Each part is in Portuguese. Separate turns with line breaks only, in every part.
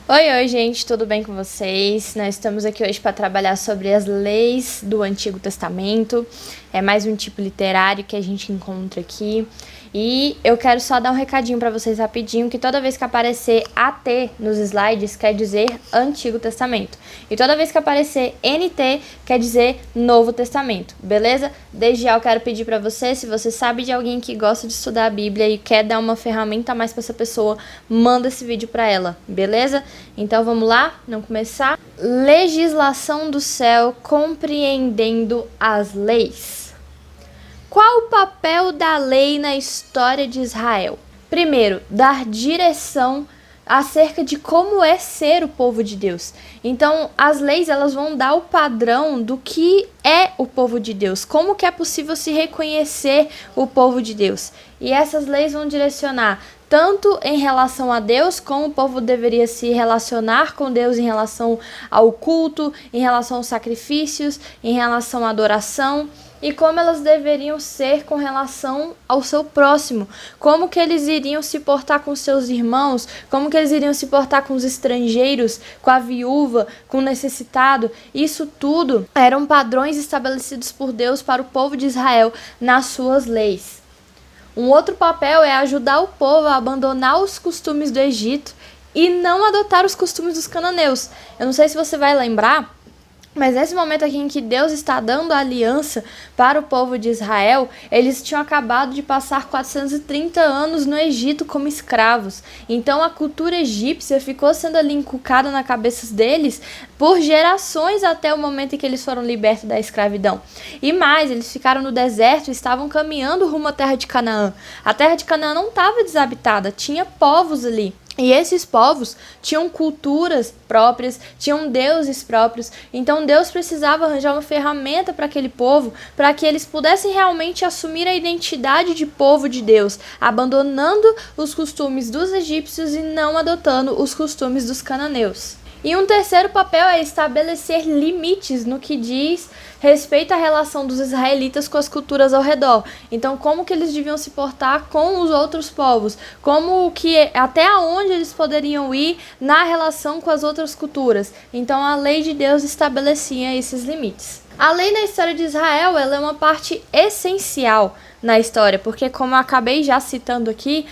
Oi, gente, tudo bem com vocês? Nós estamos aqui hoje para trabalhar sobre as leis do Antigo Testamento. É mais um tipo literário que a gente encontra aqui. E eu quero só dar um recadinho para vocês rapidinho, que toda vez que aparecer AT nos slides, quer dizer Antigo Testamento. E toda vez que aparecer NT, quer dizer Novo Testamento, beleza? Desde já eu quero pedir para você, se você sabe de alguém que gosta de estudar a Bíblia e quer dar uma ferramenta a mais para essa pessoa, manda esse vídeo para ela, beleza? Então vamos lá, vamos começar. Legislação do céu, compreendendo as leis. Qual o papel da lei na história de Israel? Primeiro, dar direção acerca de como é ser o povo de Deus. Então, as leis elas vão dar o padrão do que é o povo de Deus, como que é possível se reconhecer o povo de Deus. E essas leis vão direcionar tanto em relação a Deus, como o povo deveria se relacionar com Deus em relação ao culto, em relação aos sacrifícios, em relação à adoração, e como elas deveriam ser com relação ao seu próximo, como que eles iriam se portar com seus irmãos, como que eles iriam se portar com os estrangeiros, com a viúva, com o necessitado. Isso tudo eram padrões estabelecidos por Deus para o povo de Israel nas suas leis. Um outro papel é ajudar o povo a abandonar os costumes do Egito e não adotar os costumes dos cananeus. Eu não sei se você vai lembrar, mas nesse momento aqui em que Deus está dando a aliança para o povo de Israel, eles tinham acabado de passar 430 anos no Egito como escravos. Então a cultura egípcia ficou sendo ali inculcada na cabeça deles por gerações até o momento em que eles foram libertos da escravidão. E mais, eles ficaram no deserto e estavam caminhando rumo à terra de Canaã. A terra de Canaã não estava desabitada, tinha povos ali. E esses povos tinham culturas próprias, tinham deuses próprios, então Deus precisava arranjar uma ferramenta para aquele povo, para que eles pudessem realmente assumir a identidade de povo de Deus, abandonando os costumes dos egípcios e não adotando os costumes dos cananeus. E um terceiro papel é estabelecer limites no que diz respeito à relação dos israelitas com as culturas ao redor. Então, como que eles deviam se portar com os outros povos? Como que até onde eles poderiam ir na relação com as outras culturas? Então, a lei de Deus estabelecia esses limites. A lei na história de Israel, ela é uma parte essencial na história, porque como eu acabei já citando aqui,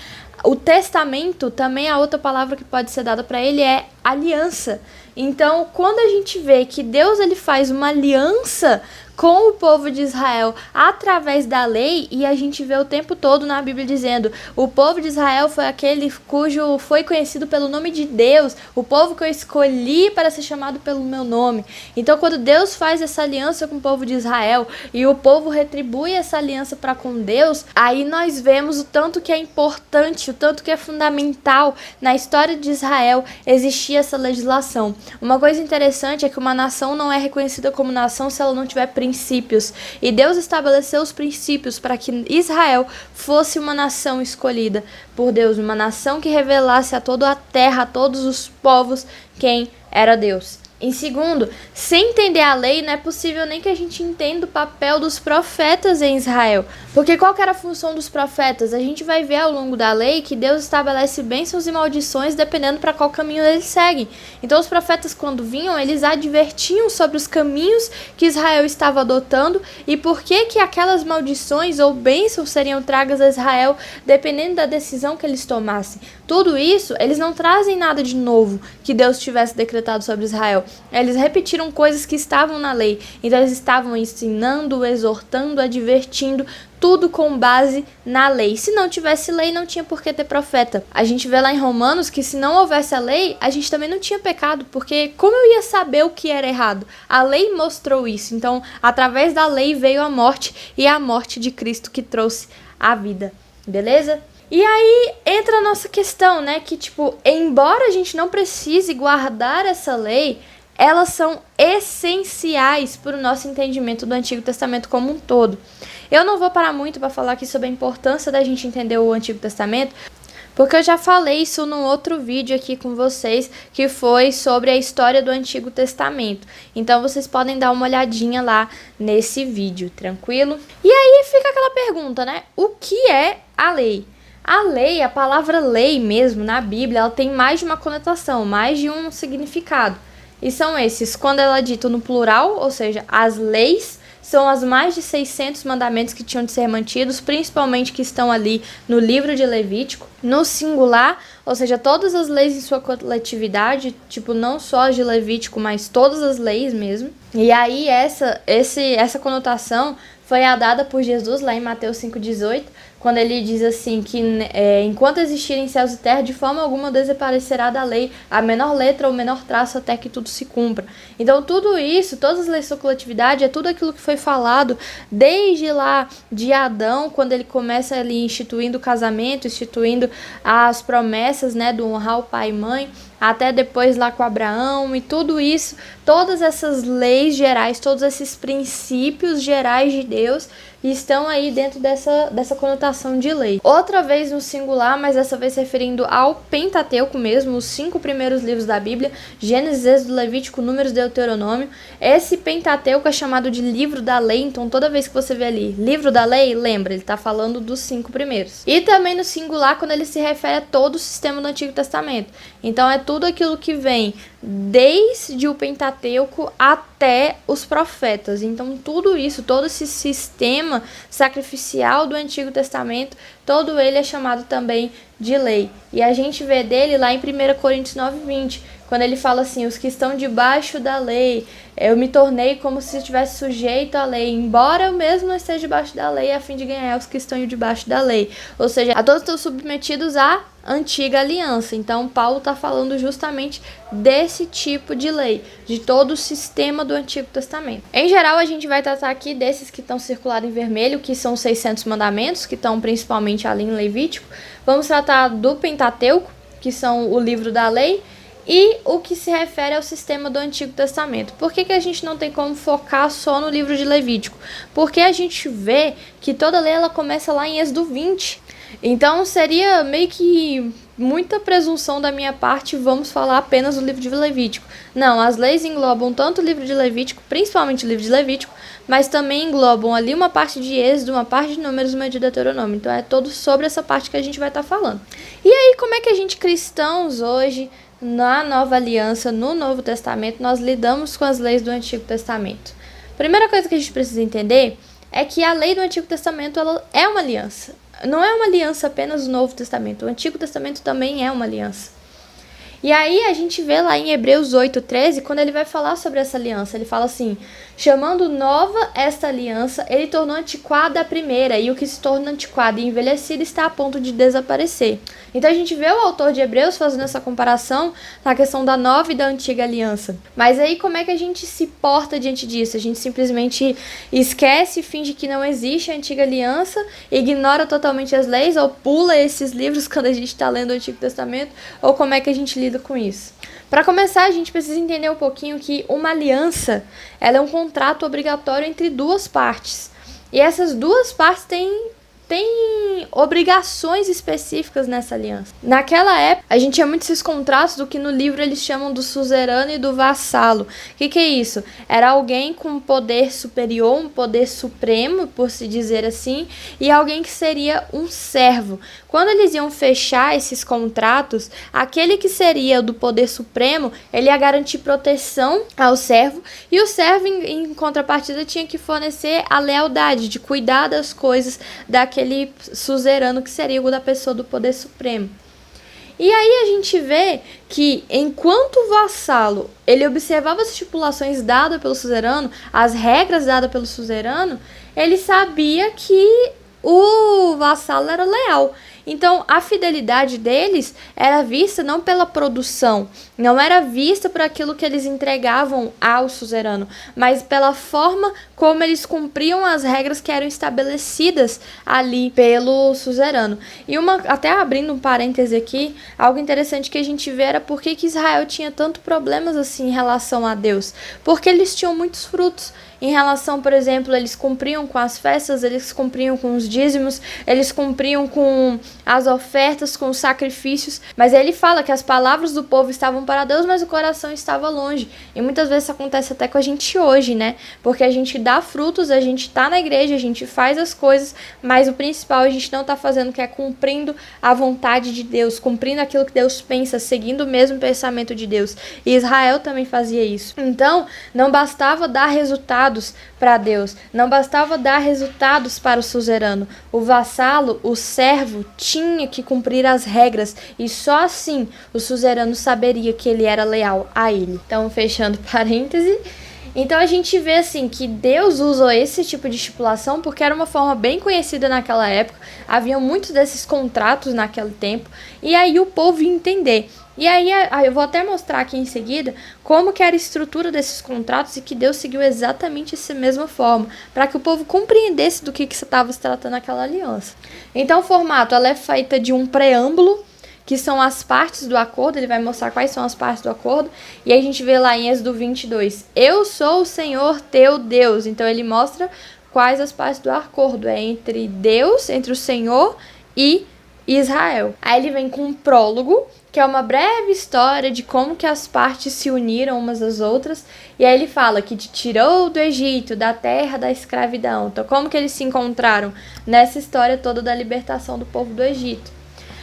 o testamento também, a outra palavra que pode ser dada para ele é aliança. Então, quando a gente vê que Deus ele faz uma aliança com o povo de Israel através da lei, e a gente vê o tempo todo na Bíblia dizendo: o povo de Israel foi aquele cujo foi conhecido pelo nome de Deus, o povo que eu escolhi para ser chamado pelo meu nome. Então, quando Deus faz essa aliança com o povo de Israel e o povo retribui essa aliança para com Deus, aí nós vemos o tanto que é importante, o tanto que é fundamental na história de Israel existir essa legislação. Uma coisa interessante é que uma nação não é reconhecida como nação se ela não tiver princípios. E Deus estabeleceu os princípios para que Israel fosse uma nação escolhida por Deus, uma nação que revelasse a toda a terra, a todos os povos, quem era Deus. Em segundo, sem entender a lei, não é possível nem que a gente entenda o papel dos profetas em Israel. Porque qual que era a função dos profetas? A gente vai ver ao longo da lei que Deus estabelece bênçãos e maldições dependendo para qual caminho eles seguem. Então os profetas, quando vinham, eles advertiam sobre os caminhos que Israel estava adotando e por que aquelas maldições ou bênçãos seriam tragas a Israel dependendo da decisão que eles tomassem. Tudo isso, eles não trazem nada de novo que Deus tivesse decretado sobre Israel. Eles repetiram coisas que estavam na lei. Então eles estavam ensinando, exortando, advertindo, tudo com base na lei. Se não tivesse lei, não tinha por que ter profeta. A gente vê lá em Romanos que se não houvesse a lei, a gente também não tinha pecado, porque como eu ia saber o que era errado? A lei mostrou isso. Então, através da lei veio a morte, e é a morte de Cristo que trouxe a vida. Beleza? E aí entra a nossa questão, né? Que, embora a gente não precise guardar essa lei, elas são essenciais para o nosso entendimento do Antigo Testamento como um todo. Eu não vou parar muito para falar aqui sobre a importância da gente entender o Antigo Testamento, porque eu já falei isso num outro vídeo aqui com vocês, que foi sobre a história do Antigo Testamento. Então vocês podem dar uma olhadinha lá nesse vídeo, tranquilo? E aí fica aquela pergunta, né? O que é a lei? A lei, a palavra lei mesmo, na Bíblia, ela tem mais de uma conotação, mais de um significado. E são esses, quando ela é dita no plural, ou seja, as leis, são as mais de 600 mandamentos que tinham de ser mantidos, principalmente que estão ali no livro de Levítico. No singular, ou seja, todas as leis em sua coletividade, tipo, não só as de Levítico, mas todas as leis mesmo. E aí essa conotação foi dada por Jesus lá em Mateus 5,18, quando ele diz assim que enquanto existirem céus e terra, de forma alguma desaparecerá da lei a menor letra ou menor traço até que tudo se cumpra. Então tudo isso, todas as leis da coletividade, é tudo aquilo que foi falado desde lá de Adão, quando ele começa ali instituindo o casamento, instituindo as promessas, né, do honrar o pai e mãe, até depois lá com Abraão e tudo isso, todas essas leis gerais, todos esses princípios gerais de Deus estão aí dentro dessa conotação de lei. Outra vez no singular, mas dessa vez se referindo ao Pentateuco mesmo, os 5 primeiros livros da Bíblia, Gênesis, Êxodo, Levítico, Números, Deuteronômio. Esse Pentateuco é chamado de livro da lei, então toda vez que você vê ali livro da lei, lembra, ele está falando dos 5 primeiros. E também no singular, quando ele se refere a todo o sistema do Antigo Testamento. Então é tudo aquilo que vem desde o Pentateuco até os profetas. Então tudo isso, todo esse sistema sacrificial do Antigo Testamento, todo ele é chamado também de lei. E a gente vê dele lá em 1 Coríntios 9:20, quando ele fala assim: os que estão debaixo da lei, eu me tornei como se estivesse sujeito à lei, embora eu mesmo não esteja debaixo da lei, a fim de ganhar os que estão debaixo da lei. Ou seja, a todos estão submetidos à antiga aliança. Então Paulo está falando justamente desse tipo de lei, de todo o sistema do Antigo Testamento. Em geral, a gente vai tratar aqui desses que estão circulados em vermelho, que são os 600 mandamentos, que estão principalmente ali em Levítico. Vamos tratar do Pentateuco, que são o livro da lei, e o que se refere ao sistema do Antigo Testamento. Por que a gente não tem como focar só no livro de Levítico? Porque a gente vê que toda lei ela começa lá em Êxodo 20. Então seria meio que muita presunção da minha parte, vamos falar apenas do livro de Levítico. Não, as leis englobam tanto o livro de Levítico, principalmente o livro de Levítico, mas também englobam ali uma parte de Êxodo, uma parte de Números e uma de Deuteronômio. Então é todo sobre essa parte que a gente vai estar falando. E aí, como é que a gente cristãos hoje, na Nova Aliança, no Novo Testamento, nós lidamos com as leis do Antigo Testamento? Primeira coisa que a gente precisa entender é que a lei do Antigo Testamento ela é uma aliança. Não é uma aliança apenas do Novo Testamento. O Antigo Testamento também é uma aliança. E aí a gente vê lá em Hebreus 8:13, quando ele vai falar sobre essa aliança, ele fala assim: chamando nova esta aliança, ele tornou antiquada a primeira, e o que se torna antiquado e envelhecido está a ponto de desaparecer. Então a gente vê o autor de Hebreus fazendo essa comparação na questão da nova e da antiga aliança. Mas aí como é que a gente se porta diante disso? A gente simplesmente esquece, finge que não existe a antiga aliança, ignora totalmente as leis, ou pula esses livros quando a gente está lendo o Antigo Testamento, ou como é que a gente lida com isso? Para começar, a gente precisa entender um pouquinho que uma aliança ela é um contrato obrigatório entre duas partes. E essas duas partes têm obrigações específicas nessa aliança. Naquela época, a gente tinha muitos esses contratos do que no livro eles chamam do suzerano e do vassalo. O que é isso? Era alguém com um poder superior, um poder supremo, por se dizer assim, e alguém que seria um servo. Quando eles iam fechar esses contratos, aquele que seria do poder supremo, ele ia garantir proteção ao servo, e o servo, em contrapartida, tinha que fornecer a lealdade, de cuidar das coisas daquele suzerano que seria o da pessoa do poder supremo. E aí a gente vê que enquanto o vassalo ele observava as estipulações dadas pelo suzerano, as regras dadas pelo suzerano, ele sabia que o vassalo era leal. Então, a fidelidade deles era vista não pela produção, não era vista por aquilo que eles entregavam ao suzerano, mas pela forma como eles cumpriam as regras que eram estabelecidas ali pelo suzerano. E até abrindo um parêntese aqui, algo interessante que a gente vê era por que Israel tinha tanto problemas assim em relação a Deus, porque eles tinham muitos frutos. em relação, por exemplo, eles cumpriam com as festas, eles cumpriam com os dízimos, eles cumpriam com as ofertas, com os sacrifícios, mas ele fala que as palavras do povo estavam para Deus, mas o coração estava longe. E muitas vezes isso acontece até com a gente hoje, né? Porque a gente dá frutos, a gente tá na igreja, a gente faz as coisas, mas o principal a gente não tá fazendo, que é cumprindo a vontade de Deus, cumprindo aquilo que Deus pensa, seguindo o mesmo pensamento de Deus. E Israel também fazia isso. Então, não bastava dar resultados para Deus, não bastava dar resultados para o suzerano. O vassalo, o servo, tinha que cumprir as regras, e só assim o suzerano saberia que ele era leal a ele. Então, fechando parêntese, então a gente vê assim que Deus usou esse tipo de estipulação porque era uma forma bem conhecida naquela época, havia muitos desses contratos naquele tempo, e aí o povo ia entender. E aí eu vou até mostrar aqui em seguida como que era a estrutura desses contratos e que Deus seguiu exatamente essa mesma forma, para que o povo compreendesse do que estava se tratando aquela aliança. Então o formato, ela é feita de um preâmbulo, que são as partes do acordo, ele vai mostrar quais são as partes do acordo, e aí a gente vê lá em Êxodo 22, eu sou o Senhor teu Deus, então ele mostra quais as partes do acordo, é entre Deus, entre o Senhor e Israel. Aí ele vem com um prólogo, que é uma breve história de como que as partes se uniram umas às outras, e aí ele fala que te tirou do Egito, da terra da escravidão. Então como que eles se encontraram nessa história toda da libertação do povo do Egito.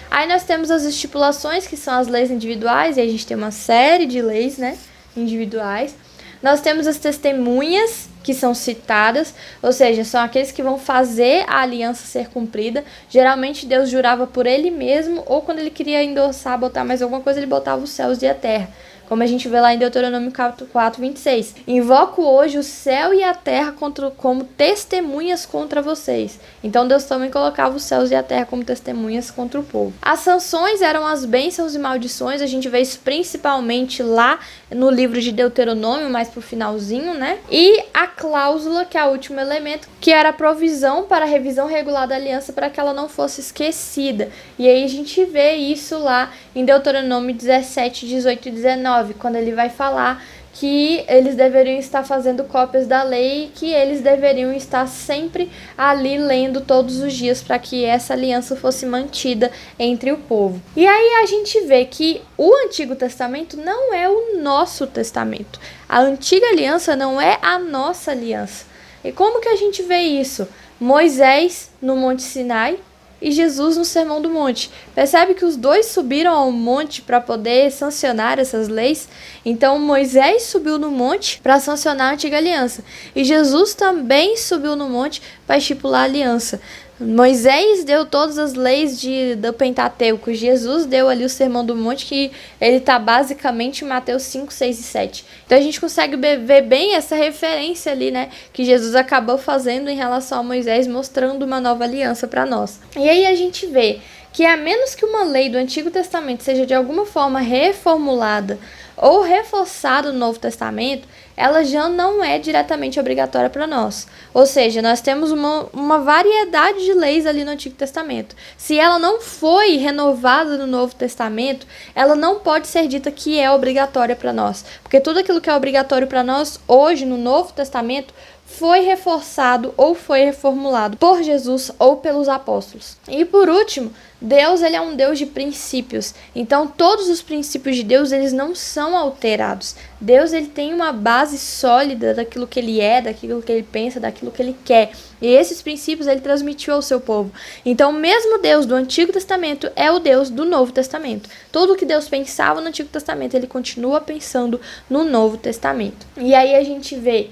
Aí nós temos as estipulações, que são as leis individuais, e a gente tem uma série de leis, né, individuais. Nós temos as testemunhas, que são citadas, ou seja, são aqueles que vão fazer a aliança ser cumprida. Geralmente Deus jurava por ele mesmo, ou quando ele queria endossar, botar mais alguma coisa, ele botava os céus e a terra. Como a gente vê lá em Deuteronômio 4, 26. Invoco hoje o céu e a terra como testemunhas contra vocês. Então Deus também colocava os céus e a terra como testemunhas contra o povo. As sanções eram as bênçãos e maldições. A gente vê isso principalmente lá no livro de Deuteronômio, mais pro finalzinho, né? E a cláusula, que é o último elemento, que era a provisão para a revisão regular da aliança, para que ela não fosse esquecida. E aí a gente vê isso lá em Deuteronômio 17, 18 e 19. Quando ele vai falar que eles deveriam estar fazendo cópias da lei e que eles deveriam estar sempre ali lendo todos os dias para que essa aliança fosse mantida entre o povo. E aí a gente vê que o Antigo Testamento não é o nosso testamento. A Antiga Aliança não é a nossa aliança. E como que a gente vê isso? Moisés no Monte Sinai e Jesus no Sermão do Monte. Percebe que os dois subiram ao monte para poder sancionar essas leis? Então Moisés subiu no monte para sancionar a Antiga Aliança. E Jesus também subiu no monte para estipular a aliança. Moisés deu todas as leis do Pentateuco. Jesus deu ali o Sermão do Monte, que ele está basicamente em Mateus 5, 6 e 7. Então a gente consegue ver bem essa referência ali, né, que Jesus acabou fazendo em relação a Moisés, mostrando uma nova aliança para nós. E aí a gente vê que a menos que uma lei do Antigo Testamento seja de alguma forma reformulada ou reforçada no Novo Testamento, ela já não é diretamente obrigatória para nós. Ou seja, nós temos uma variedade de leis ali no Antigo Testamento. Se ela não foi renovada no Novo Testamento, ela não pode ser dita que é obrigatória para nós. Porque tudo aquilo que é obrigatório para nós hoje no Novo Testamento foi reforçado ou foi reformulado por Jesus ou pelos apóstolos. E por último, Deus, ele é um Deus de princípios. Então todos os princípios de Deus, eles não são alterados. Deus, ele tem uma base sólida daquilo que ele é, daquilo que ele pensa, daquilo que ele quer. E esses princípios ele transmitiu ao seu povo. Então, mesmo Deus do Antigo Testamento é o Deus do Novo Testamento. Tudo o que Deus pensava no Antigo Testamento, ele continua pensando no Novo Testamento. E aí a gente vê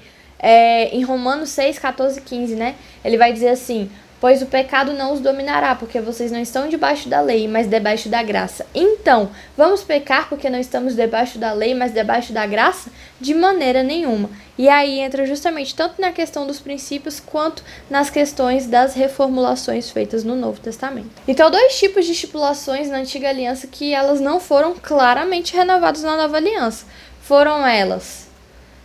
em Romanos 6, 14 e 15, né? Ele vai dizer assim: pois o pecado não os dominará, porque vocês não estão debaixo da lei, mas debaixo da graça. Então, vamos pecar porque não estamos debaixo da lei, mas debaixo da graça? De maneira nenhuma. E aí entra justamente tanto na questão dos princípios, quanto nas questões das reformulações feitas no Novo Testamento. Então, dois tipos de estipulações na Antiga Aliança que elas não foram claramente renovadas na Nova Aliança. Foram elas: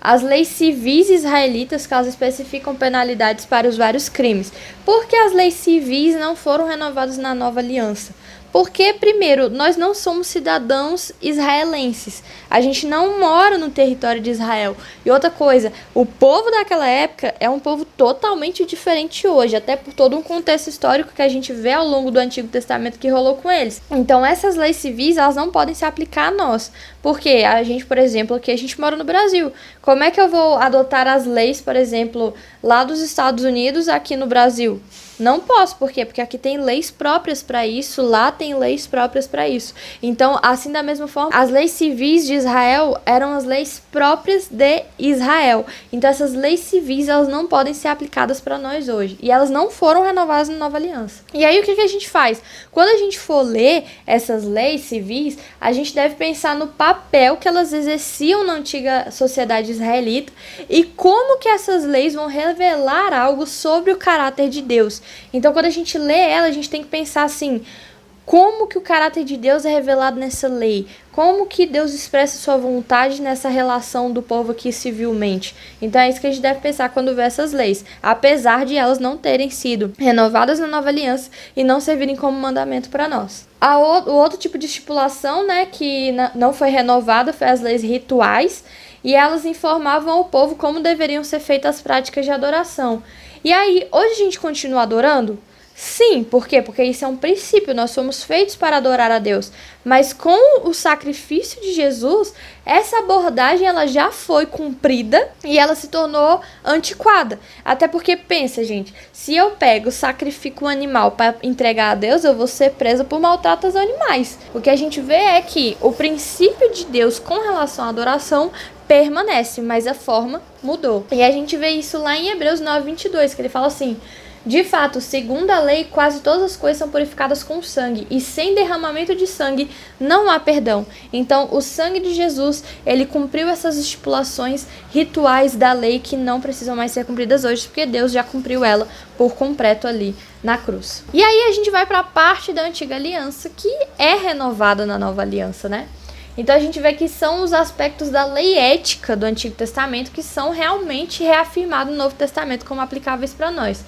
as leis civis israelitas, que elas especificam penalidades para os vários crimes. Por que as leis civis não foram renovadas na Nova Aliança? Porque, primeiro, nós não somos cidadãos israelenses. A gente não mora no território de Israel. E outra coisa, o povo daquela época é um povo totalmente diferente hoje, até por todo um contexto histórico que a gente vê ao longo do Antigo Testamento que rolou com eles. Então, essas leis civis, elas não podem se aplicar a nós. Porque a gente, por exemplo, aqui a gente mora no Brasil. Como é que eu vou adotar as leis, por exemplo, lá dos Estados Unidos aqui no Brasil? Não posso, por quê? Porque aqui tem leis próprias para isso, lá tem leis próprias para isso. Então, assim da mesma forma, as leis civis de Israel eram as leis próprias de Israel. Então, essas leis civis, elas não podem ser aplicadas para nós hoje. E elas não foram renovadas na Nova Aliança. E aí, o que a gente faz? Quando a gente for ler essas leis civis, a gente deve pensar no papel que elas exerciam na antiga sociedade israelita e como que essas leis vão revelar algo sobre o caráter de Deus. Então, quando a gente lê ela, a gente tem que pensar assim, como que o caráter de Deus é revelado nessa lei? Como que Deus expressa sua vontade nessa relação do povo aqui civilmente? Então, é isso que a gente deve pensar quando vê essas leis, apesar de elas não terem sido renovadas na Nova Aliança e não servirem como mandamento para nós. O outro tipo de estipulação, né, que não foi renovada foi as leis rituais, e elas informavam ao povo como deveriam ser feitas as práticas de adoração. E aí, hoje a gente continua adorando? Sim, por quê? Porque isso é um princípio, nós somos feitos para adorar a Deus. Mas com o sacrifício de Jesus, essa abordagem ela já foi cumprida e ela se tornou antiquada. Até porque, pensa, gente, se eu pego, sacrifico um animal para entregar a Deus, eu vou ser presa por maltrato aos animais. O que a gente vê é que o princípio de Deus com relação à adoração permanece, mas a forma mudou. E a gente vê isso lá em Hebreus 9:22, que ele fala assim: de fato, segundo a lei, quase todas as coisas são purificadas com sangue, e sem derramamento de sangue não há perdão. Então, o sangue de Jesus, ele cumpriu essas estipulações rituais da lei que não precisam mais ser cumpridas hoje, porque Deus já cumpriu ela por completo ali na cruz. E aí a gente vai para a parte da antiga aliança, que é renovada na nova aliança, né? Então a gente vê que são os aspectos da lei ética do Antigo Testamento que são realmente reafirmados no Novo Testamento como aplicáveis para nós.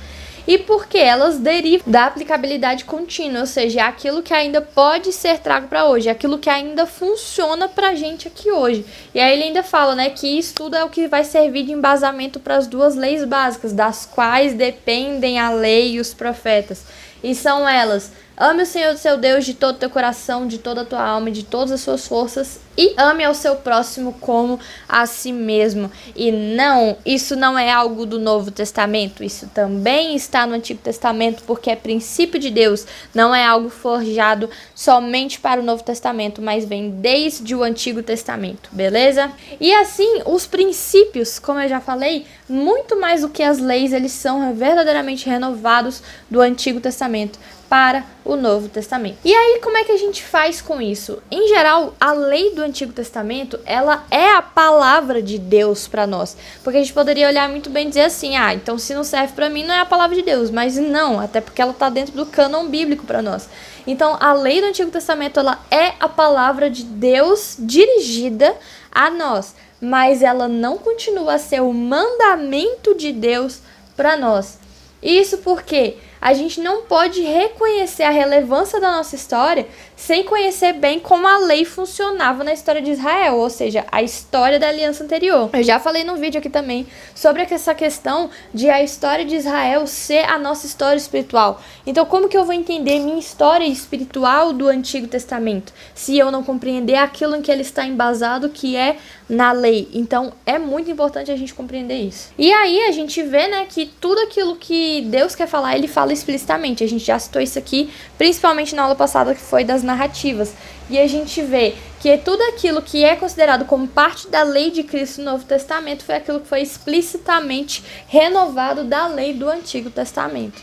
E porque elas derivam da aplicabilidade contínua, ou seja, é aquilo que ainda pode ser trago para hoje, é aquilo que ainda funciona para a gente aqui hoje. E aí ele ainda fala, né, que isso tudo é o que vai servir de embasamento para as duas leis básicas, das quais dependem a lei e os profetas. E são elas: ame o Senhor, seu Deus, de todo o teu coração, de toda a tua alma e de todas as suas forças, e ame ao seu próximo como a si mesmo. E não, isso não é algo do Novo Testamento, isso também está no Antigo Testamento, porque é princípio de Deus, não é algo forjado somente para o Novo Testamento, mas vem desde o Antigo Testamento, beleza? E assim, os princípios, como eu já falei, muito mais do que as leis, eles são verdadeiramente renovados do Antigo Testamento para o Novo Testamento. E aí, como é que a gente faz com isso? Em geral, a lei do Antigo Testamento, ela é a palavra de Deus para nós. Porque a gente poderia olhar muito bem e dizer assim, então se não serve para mim, não é a palavra de Deus. Mas não, até porque ela está dentro do cânon bíblico para nós. Então, a lei do Antigo Testamento, ela é a palavra de Deus dirigida a nós. Mas ela não continua a ser o mandamento de Deus para nós. Isso porque a gente não pode reconhecer a relevância da nossa história sem conhecer bem como a lei funcionava na história de Israel, ou seja, a história da aliança anterior. Eu já falei no vídeo aqui também sobre essa questão de a história de Israel ser a nossa história espiritual. Então, como que eu vou entender minha história espiritual do Antigo Testamento se eu não compreender aquilo em que ele está embasado, que é na lei? Então, é muito importante a gente compreender isso. E aí, a gente vê, né, que tudo aquilo que Deus quer falar, ele fala explicitamente. A gente já citou isso aqui, principalmente na aula passada, que foi das narrativas. E a gente vê que tudo aquilo que é considerado como parte da lei de Cristo no Novo Testamento foi aquilo que foi explicitamente renovado da lei do Antigo Testamento.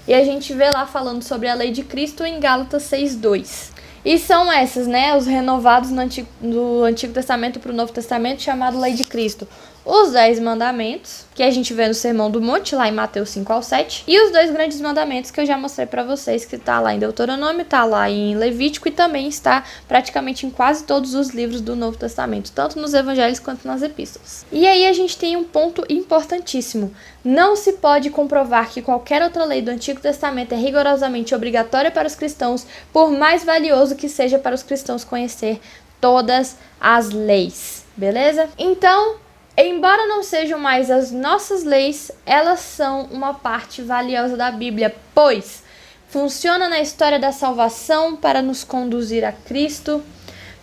E a gente vê lá falando sobre a lei de Cristo em Gálatas 6:2. E são essas, né, os renovados do Antigo Testamento para o Novo Testamento, chamado Lei de Cristo. Os 10 mandamentos, que a gente vê no Sermão do Monte, lá em Mateus 5 ao 7. E os 2 grandes mandamentos que eu já mostrei pra vocês, que tá lá em Deuteronômio, tá lá em Levítico e também está praticamente em quase todos os livros do Novo Testamento, tanto nos evangelhos quanto nas epístolas. E aí a gente tem um ponto importantíssimo. Não se pode comprovar que qualquer outra lei do Antigo Testamento é rigorosamente obrigatória para os cristãos, por mais valioso que seja para os cristãos conhecer todas as leis. Beleza? Então, embora não sejam mais as nossas leis, elas são uma parte valiosa da Bíblia, pois funciona na história da salvação para nos conduzir a Cristo.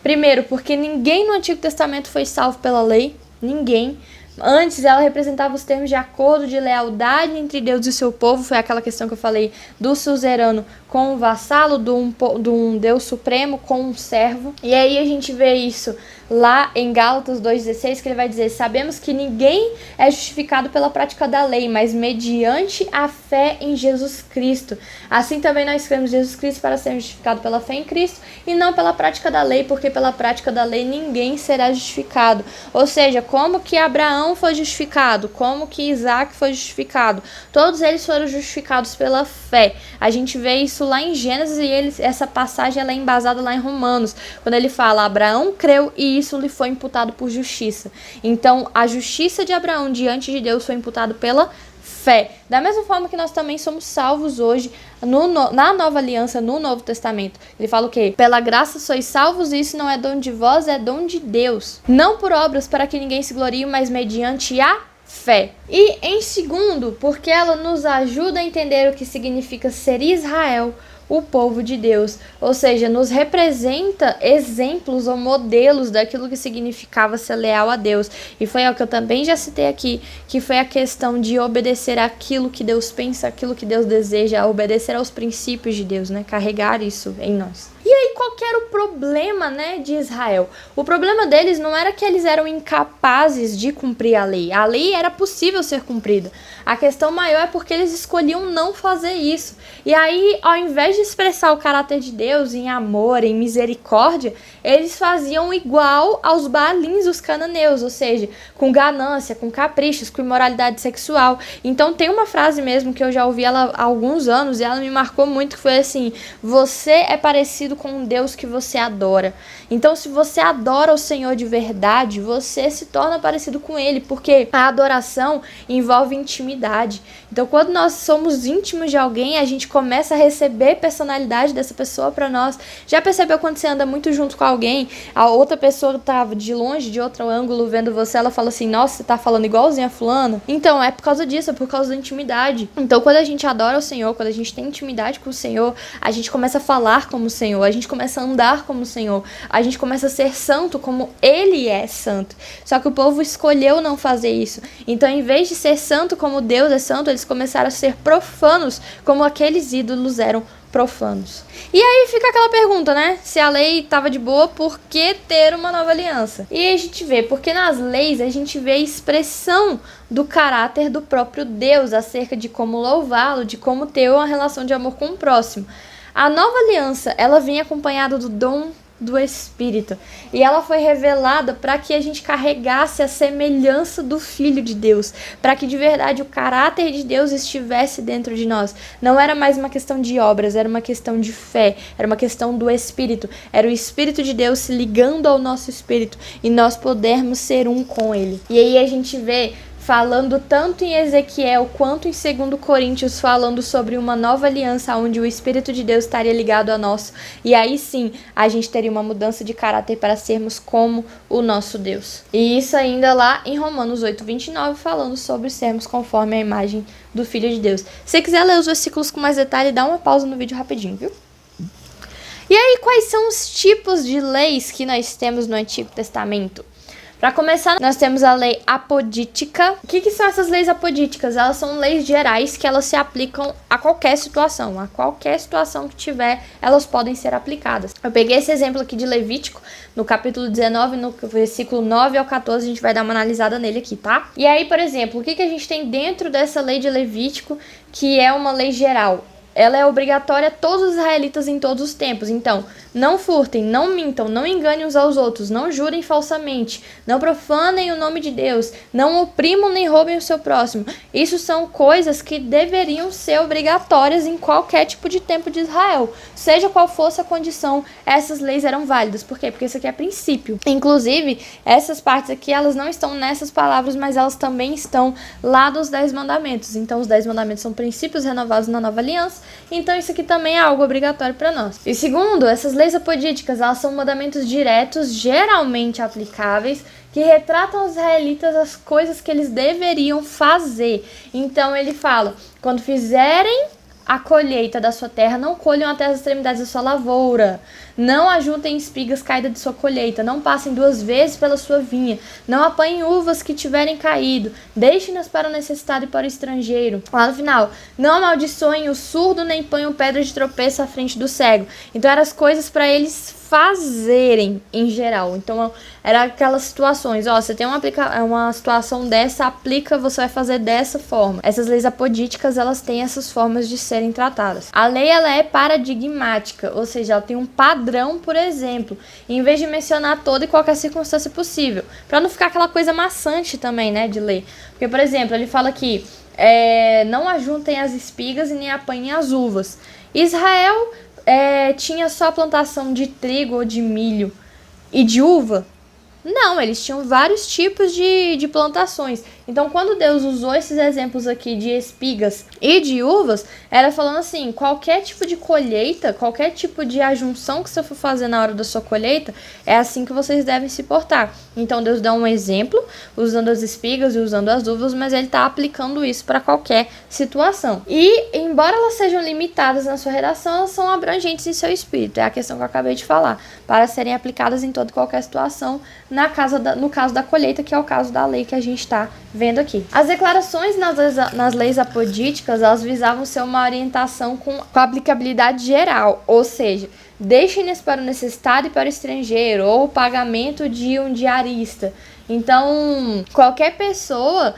Primeiro, porque ninguém no Antigo Testamento foi salvo pela lei, ninguém. Antes, ela representava os termos de acordo de lealdade entre Deus e seu povo. Foi aquela questão que eu falei do suzerano com o vassalo, de um Deus supremo com um servo. E aí a gente vê isso lá em Gálatas 2,16, que ele vai dizer: sabemos que ninguém é justificado pela prática da lei, mas mediante a fé em Jesus Cristo. Assim também nós cremos em Jesus Cristo para ser justificado pela fé em Cristo e não pela prática da lei, porque pela prática da lei ninguém será justificado. Ou seja, como que Abraão foi justificado, como que Isaac foi justificado, todos eles foram justificados pela fé. A gente vê isso lá em Gênesis e essa passagem ela é embasada lá em Romanos, quando ele fala: Abraão creu e isso lhe foi imputado por justiça. Então, a justiça de Abraão diante de Deus foi imputada pela fé. Da mesma forma que nós também somos salvos hoje na nova aliança, no Novo Testamento. Ele fala o quê? Pela graça sois salvos, e isso não é dom de vós, é dom de Deus. Não por obras para que ninguém se glorie, mas mediante a fé. E em segundo, porque ela nos ajuda a entender o que significa ser Israel, o povo de Deus, ou seja, nos representa exemplos ou modelos daquilo que significava ser leal a Deus. E foi o que eu também já citei aqui, que foi a questão de obedecer aquilo que Deus pensa, aquilo que Deus deseja, obedecer aos princípios de Deus, né? Carregar isso em nós. E aí, qual que era o problema, né, de Israel? O problema deles não era que eles eram incapazes de cumprir a lei. A lei era possível ser cumprida. A questão maior é porque eles escolhiam não fazer isso. E aí, ao invés de expressar o caráter de Deus em amor, em misericórdia, eles faziam igual aos baalins, os cananeus, ou seja, com ganância, com caprichos, com imoralidade sexual. Então tem uma frase mesmo que eu já ouvi ela há alguns anos e ela me marcou muito, que foi assim: você é parecido com um Deus que você adora. Então, se você adora o Senhor de verdade, você se torna parecido com Ele, porque a adoração envolve intimidade. Então, quando nós somos íntimos de alguém, a gente começa a receber personalidade dessa pessoa para nós. Já percebeu quando você anda muito junto com alguém, a outra pessoa tá de longe, de outro ângulo, vendo você, ela fala assim: nossa, você tá falando igualzinho a fulana? Então, é por causa disso, é por causa da intimidade. Então, quando a gente adora o Senhor, quando a gente tem intimidade com o Senhor, a gente começa a falar como o Senhor, a gente começa a andar como o Senhor, a gente começa a ser santo como Ele é santo. Só que o povo escolheu não fazer isso. Então, em vez de ser santo como Deus é santo, eles começaram a ser profanos como aqueles ídolos eram profanos. E aí fica aquela pergunta, né? Se a lei estava de boa, por que ter uma nova aliança? E aí a gente vê, porque nas leis a gente vê a expressão do caráter do próprio Deus acerca de como louvá-lo, de como ter uma relação de amor com o próximo. A nova aliança, ela vem acompanhada do dom do Espírito, e ela foi revelada para que a gente carregasse a semelhança do Filho de Deus, para que de verdade o caráter de Deus estivesse dentro de nós. Não era mais uma questão de obras, era uma questão de fé, era uma questão do Espírito, era o Espírito de Deus se ligando ao nosso Espírito e nós podermos ser um com Ele. E aí a gente vê falando tanto em Ezequiel quanto em 2 Coríntios, falando sobre uma nova aliança onde o Espírito de Deus estaria ligado a nós. E aí sim, a gente teria uma mudança de caráter para sermos como o nosso Deus. E isso ainda lá em Romanos 8:29, falando sobre sermos conforme a imagem do Filho de Deus. Se você quiser ler os versículos com mais detalhe, dá uma pausa no vídeo rapidinho, viu? E aí, quais são os tipos de leis que nós temos no Antigo Testamento? Para começar, nós temos a lei apodítica. O que são essas leis apodíticas? Elas são leis gerais que elas se aplicam a qualquer situação. A qualquer situação que tiver, elas podem ser aplicadas. Eu peguei esse exemplo aqui de Levítico, no capítulo 19, no versículo 9 ao 14, a gente vai dar uma analisada nele aqui, tá? E aí, por exemplo, o que a gente tem dentro dessa lei de Levítico, que é uma lei geral? ela é obrigatória a todos os israelitas em todos os tempos. Então, não furtem, não mintam, não enganem uns aos outros, não jurem falsamente, não profanem o nome de Deus, não oprimam nem roubem o seu próximo. Isso são coisas que deveriam ser obrigatórias em qualquer tipo de tempo de Israel. Seja qual fosse a condição, essas leis eram válidas. Por quê? Porque isso aqui é princípio. Inclusive, essas partes aqui, elas não estão nessas palavras, mas elas também estão lá dos 10 mandamentos. Então, os 10 mandamentos são princípios renovados na nova aliança. Então, isso aqui também é algo obrigatório para nós. E segundo, essas leis apodíticas, elas são mandamentos diretos, geralmente aplicáveis, que retratam os israelitas as coisas que eles deveriam fazer. Então, ele fala, quando fizerem a colheita da sua terra, não colham até as extremidades da sua lavoura. Não ajuntem espigas caídas de sua colheita. Não passem 2 vezes pela sua vinha. Não apanhem uvas que tiverem caído. Deixem-nas para o necessitado e para o estrangeiro. Lá no final, não amaldiçoem o surdo, nem ponham pedra de tropeço à frente do cego. Então, eram as coisas para eles fazerem em geral. Então, era aquelas situações, você tem uma situação dessa, aplica, você vai fazer dessa forma. Essas leis apodíticas, elas têm essas formas de serem tratadas. A lei, ela é paradigmática, ou seja, ela tem um padrão, por exemplo, em vez de mencionar toda e qualquer circunstância possível, para não ficar aquela coisa maçante também, né, de ler. Porque, por exemplo, ele fala aqui, não ajuntem as espigas e nem apanhem as uvas. Israel tinha só plantação de trigo ou de milho e de uva? Não, eles tinham vários tipos de plantações. Então, quando Deus usou esses exemplos aqui de espigas e de uvas, era falando assim, qualquer tipo de colheita, qualquer tipo de ajunção que você for fazer na hora da sua colheita, é assim que vocês devem se portar. Então, Deus dá um exemplo, usando as espigas e usando as uvas, mas ele está aplicando isso para qualquer situação. E, embora elas sejam limitadas na sua redação, elas são abrangentes em seu espírito. É a questão que eu acabei de falar. Para serem aplicadas em toda e qualquer situação, no caso da colheita, que é o caso da lei que a gente está vendo aqui. As declarações nas leis apodíticas, elas visavam ser uma orientação com aplicabilidade geral, ou seja, deixem-nas para o necessitado e para o estrangeiro, ou o pagamento de um diarista. Então, qualquer pessoa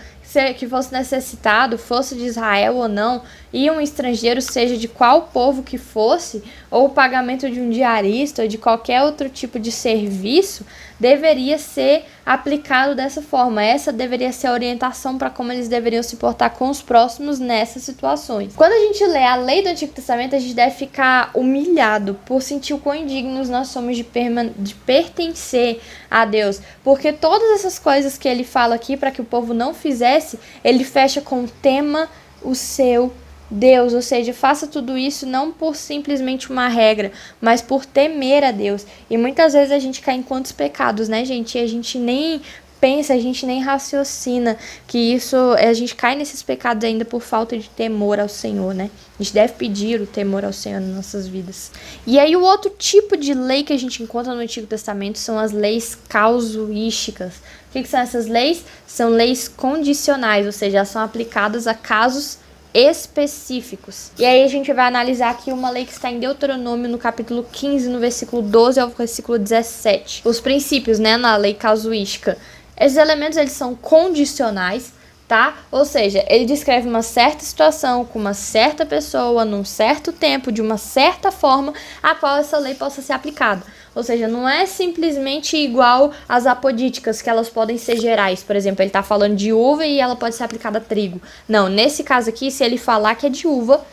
que fosse necessitado, fosse de Israel ou não, e um estrangeiro, seja de qual povo que fosse, ou o pagamento de um diarista ou de qualquer outro tipo de serviço, deveria ser aplicado dessa forma. Essa deveria ser a orientação para como eles deveriam se portar com os próximos nessas situações. Quando a gente lê a lei do Antigo Testamento, a gente deve ficar humilhado por sentir o quão indignos nós somos de pertencer a Deus. Porque todas essas coisas que ele fala aqui para que o povo não fizesse, ele fecha com tema o seu Deus, ou seja, faça tudo isso não por simplesmente uma regra, mas por temer a Deus. E muitas vezes a gente cai em quantos pecados, né, gente? E a gente nem pensa, a gente nem raciocina que isso, a gente cai nesses pecados ainda por falta de temor ao Senhor, né? A gente deve pedir o temor ao Senhor nas nossas vidas. E aí o outro tipo de lei que a gente encontra no Antigo Testamento são as leis casuísticas. O que são essas leis? São leis condicionais, ou seja, elas são aplicadas a casos específicos. E aí a gente vai analisar aqui uma lei que está em Deuteronômio, no capítulo 15, no versículo 12 ao versículo 17. Os princípios, né, na lei casuística. Esses elementos, eles são condicionais, tá? Ou seja, ele descreve uma certa situação com uma certa pessoa, num certo tempo, de uma certa forma, a qual essa lei possa ser aplicada. Ou seja, não é simplesmente igual às apodíticas, que elas podem ser gerais. Por exemplo, ele está falando de uva e ela pode ser aplicada a trigo. Não, nesse caso aqui, se ele falar que é de uva,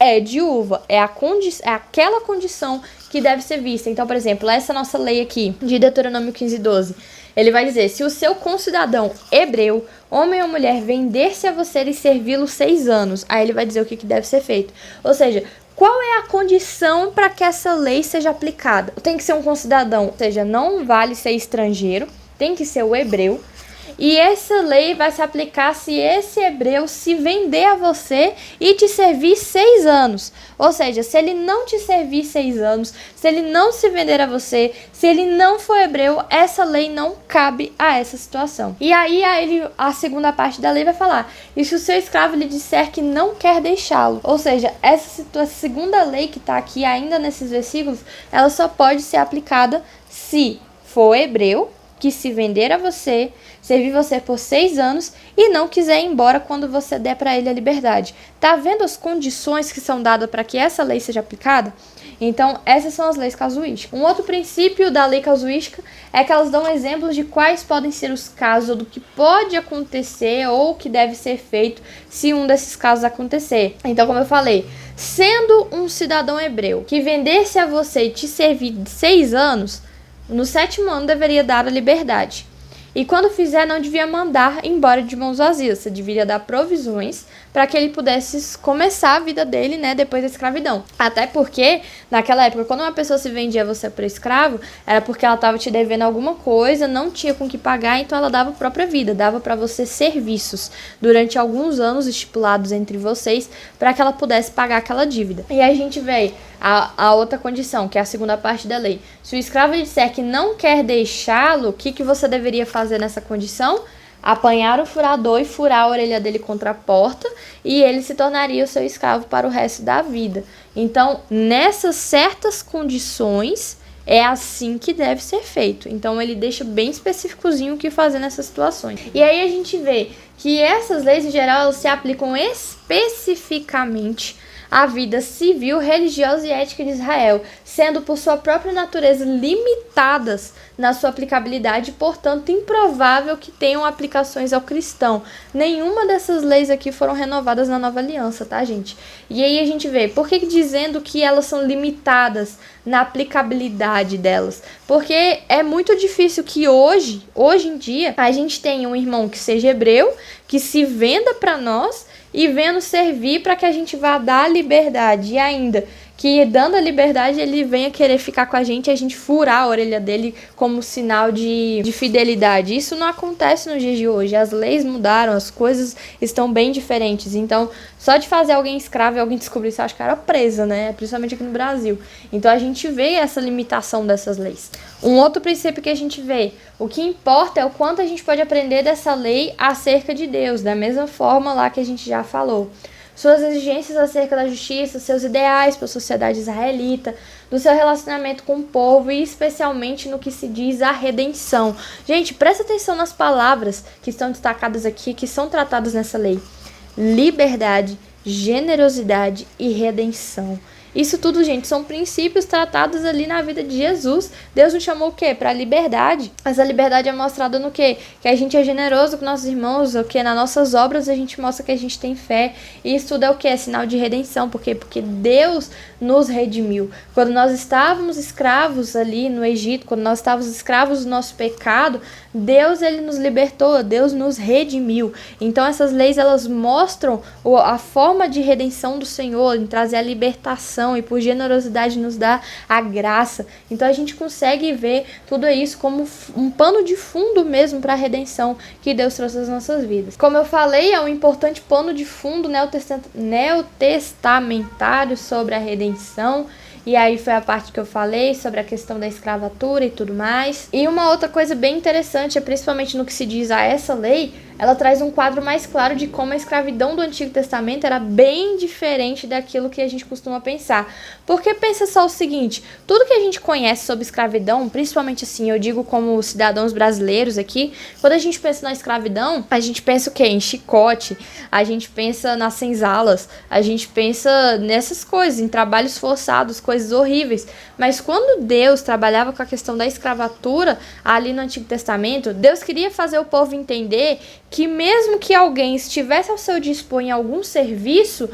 é de uva. É aquela condição que deve ser vista. Então, por exemplo, essa nossa lei aqui, de Deuteronômio 15:12, ele vai dizer, se o seu concidadão hebreu, homem ou mulher, vender-se a você e servi-lo 6 anos, aí ele vai dizer o que deve ser feito. Ou seja, qual é a condição para que essa lei seja aplicada? Tem que ser um concidadão, ou seja, não vale ser estrangeiro, tem que ser o hebreu. E essa lei vai se aplicar se esse hebreu se vender a você e te servir 6 anos. Ou seja, se ele não te servir 6 anos, se ele não se vender a você, se ele não for hebreu, essa lei não cabe a essa situação. E aí a segunda parte da lei vai falar, e se o seu escravo lhe disser que não quer deixá-lo. Ou seja, essa segunda lei que está aqui ainda nesses versículos, ela só pode ser aplicada se for hebreu, que se vender a você, servir você por 6 anos e não quiser ir embora quando você der para ele a liberdade. Tá vendo as condições que são dadas para que essa lei seja aplicada? Então, essas são as leis casuísticas. Um outro princípio da lei casuística é que elas dão exemplos de quais podem ser os casos, ou do que pode acontecer ou o que deve ser feito se um desses casos acontecer. Então, como eu falei, sendo um cidadão hebreu que vendesse a você e te servir 6 anos, no 7º ano deveria dar a liberdade. E quando fizer, não devia mandar embora de mãos vazias. Você deveria dar provisões para que ele pudesse começar a vida dele, né, depois da escravidão. Até porque, naquela época, quando uma pessoa se vendia a você para escravo, era porque ela estava te devendo alguma coisa, não tinha com que pagar, então ela dava a própria vida, dava para você serviços durante alguns anos estipulados entre vocês, para que ela pudesse pagar aquela dívida. E aí a gente vê a outra condição, que é a segunda parte da lei. Se o escravo disser que não quer deixá-lo, o que você deveria fazer nessa condição? Apanhar o furador e furar a orelha dele contra a porta, e ele se tornaria o seu escravo para o resto da vida. Então, nessas certas condições, é assim que deve ser feito. Então, ele deixa bem específicozinho o que fazer nessas situações. E aí a gente vê que essas leis, em geral, elas se aplicam especificamente a vida civil, religiosa e ética de Israel, sendo por sua própria natureza limitadas na sua aplicabilidade e, portanto, improvável que tenham aplicações ao cristão. Nenhuma dessas leis aqui foram renovadas na Nova Aliança, tá, gente? E aí a gente vê, por que dizendo que elas são limitadas na aplicabilidade delas? Porque é muito difícil que hoje em dia, a gente tenha um irmão que seja hebreu, que se venda para nós e venha nos servir para que a gente vá dar liberdade. E ainda que, dando a liberdade, ele venha querer ficar com a gente e a gente furar a orelha dele como sinal de fidelidade. Isso não acontece nos dias de hoje. As leis mudaram, as coisas estão bem diferentes. Então, só de fazer alguém escravo e alguém descobrir isso, acho que era presa, né? Principalmente aqui no Brasil. Então, a gente vê essa limitação dessas leis. Um outro princípio que a gente vê, o que importa é o quanto a gente pode aprender dessa lei acerca de Deus, da mesma forma lá que a gente já falou. Suas exigências acerca da justiça, seus ideais para a sociedade israelita, do seu relacionamento com o povo e especialmente no que se diz a redenção. Gente, presta atenção nas palavras que estão destacadas aqui, que são tratadas nessa lei. Liberdade, generosidade e redenção. Isso tudo, gente, são princípios tratados ali na vida de Jesus. Deus nos chamou o quê? Para a liberdade. Essa liberdade é mostrada no quê? Que a gente é generoso com nossos irmãos, o quê? Nas nossas obras a gente mostra que a gente tem fé. E isso tudo é o quê? É sinal de redenção. Por quê? Porque Deus nos redimiu. Quando nós estávamos escravos ali no Egito, quando nós estávamos escravos do nosso pecado, Deus, ele nos libertou, Deus nos redimiu. Então essas leis, elas mostram a forma de redenção do Senhor, em trazer a libertação e por generosidade nos dá a graça. Então a gente consegue ver tudo isso como um pano de fundo mesmo para a redenção que Deus trouxe às nossas vidas. Como eu falei, é um importante pano de fundo neotestamentário sobre a redenção. E aí foi a parte que eu falei sobre a questão da escravatura e tudo mais. E uma outra coisa bem interessante, principalmente no que se diz a essa lei, ela traz um quadro mais claro de como a escravidão do Antigo Testamento era bem diferente daquilo que a gente costuma pensar. Porque pensa só o seguinte, tudo que a gente conhece sobre escravidão, principalmente assim, eu digo como cidadãos brasileiros aqui, quando a gente pensa na escravidão, a gente pensa o quê? Em chicote, a gente pensa nas senzalas, a gente pensa nessas coisas, em trabalhos forçados, coisas horríveis. Mas quando Deus trabalhava com a questão da escravatura ali no Antigo Testamento, Deus queria fazer o povo entender que mesmo que alguém estivesse ao seu dispor em algum serviço,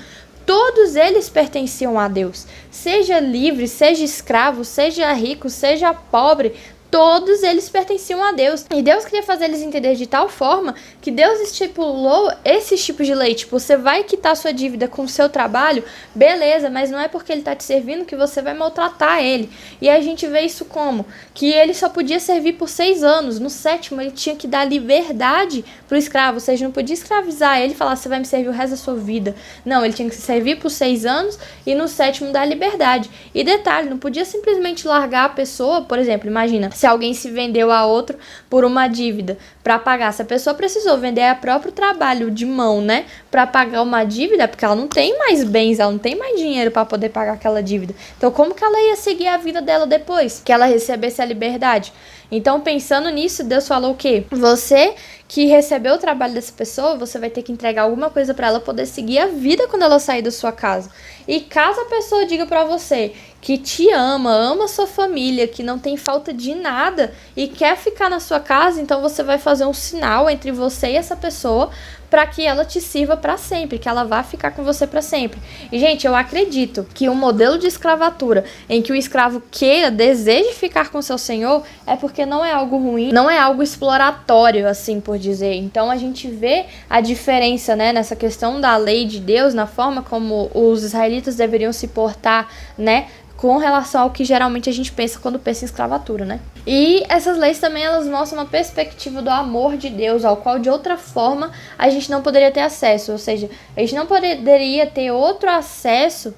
todos eles pertenciam a Deus. Seja livre, seja escravo, seja rico, seja pobre, todos eles pertenciam a Deus. E Deus queria fazer eles entender de tal forma que Deus estipulou esses tipos de lei. Tipo, você vai quitar sua dívida com o seu trabalho, beleza, mas não é porque ele está te servindo que você vai maltratar ele. E a gente vê isso como? Que ele só podia servir por 6 anos. No 7º, ele tinha que dar liberdade para o escravo. Ou seja, não podia escravizar ele e falar, você vai me servir o resto da sua vida. Não, ele tinha que servir por 6 anos e no 7º dar liberdade. E detalhe, não podia simplesmente largar a pessoa, por exemplo, imagina, se alguém se vendeu a outro por uma dívida para pagar. Se a pessoa precisou vender a próprio trabalho de mão, né, para pagar uma dívida, porque ela não tem mais bens, ela não tem mais dinheiro para poder pagar aquela dívida. Então, como que ela ia seguir a vida dela depois que ela recebesse a liberdade? Então, pensando nisso, Deus falou o quê? Você que recebeu o trabalho dessa pessoa, você vai ter que entregar alguma coisa para ela poder seguir a vida quando ela sair da sua casa. E caso a pessoa diga para você que te ama sua família, que não tem falta de nada e quer ficar na sua casa, então você vai fazer um sinal entre você e essa pessoa para que ela te sirva para sempre, que ela vá ficar com você para sempre. E, gente, eu acredito que um modelo de escravatura em que o escravo queira, deseje ficar com seu senhor, é porque não é algo ruim, não é algo exploratório, assim por dizer. Então, a gente vê a diferença, né, nessa questão da lei de Deus, na forma como os israelitas deveriam se portar, né, com relação ao que geralmente a gente pensa quando pensa em escravatura, né? E essas leis também, elas mostram uma perspectiva do amor de Deus, ao qual de outra forma a gente não poderia ter acesso, ou seja, a gente não poderia ter outro acesso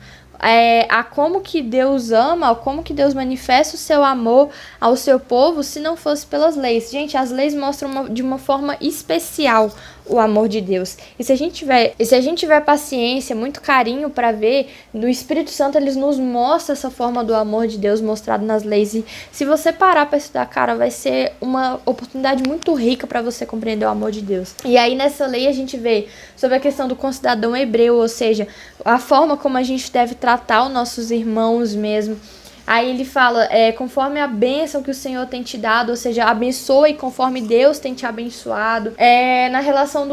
a como que Deus ama, a como que Deus manifesta o seu amor ao seu povo, se não fosse pelas leis. Gente, as leis mostram de uma forma especial o amor de Deus. E se a gente tiver paciência, muito carinho para ver, no Espírito Santo eles nos mostra essa forma do amor de Deus mostrado nas leis. E se você parar para estudar, cara, vai ser uma oportunidade muito rica para você compreender o amor de Deus. E aí nessa lei a gente vê sobre a questão do concidadão hebreu, ou seja, a forma como a gente deve tratar os nossos irmãos mesmo. Aí ele fala, conforme a bênção que o Senhor tem te dado, ou seja, abençoe conforme Deus tem te abençoado. Na relação